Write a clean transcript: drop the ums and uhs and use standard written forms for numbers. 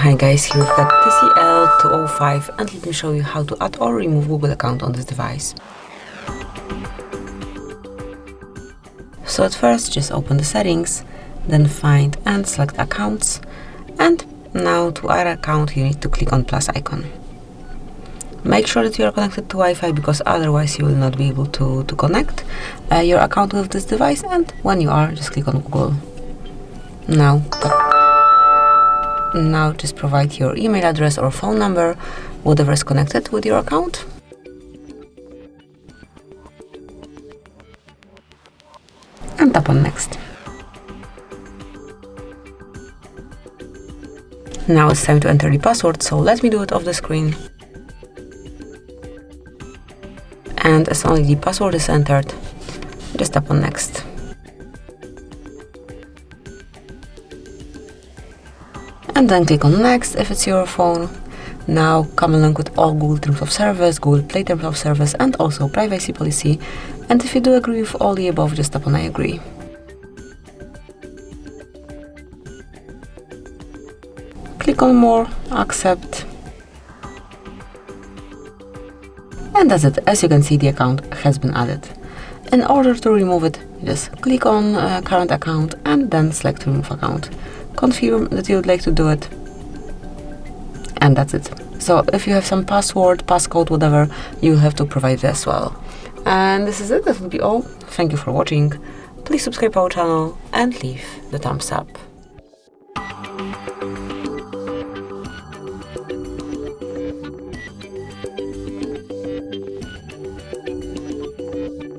Hi guys, here we've got TCL 205 and let me show you how to add or remove Google account on this device. So at first just open the settings, then find and select accounts, and now to add account you need to click on plus icon. Make sure that you are connected to Wi-Fi because otherwise you will not be able to connect your account with this device, and when you are, just click on Google. Now just provide your email address or phone number, whatever is connected with your account. And tap on next. Now it's time to enter the password, so let me do it off the screen. And as only the password is entered, just tap on next. And then click on next if it's your phone. Now come along with all Google terms of service, Google Play terms of service, and also privacy policy. And if you do agree with all the above, just tap on I agree. Click on more, accept. And that's it. As you can see, the account has been added. In order to remove it, just click on current account and then select remove account. Confirm that you would like to do it, and that's it. So if you have some password, passcode, whatever, you have to provide it as well. And this is it. That will be all. Thank you for watching. Please subscribe our channel and leave the thumbs up.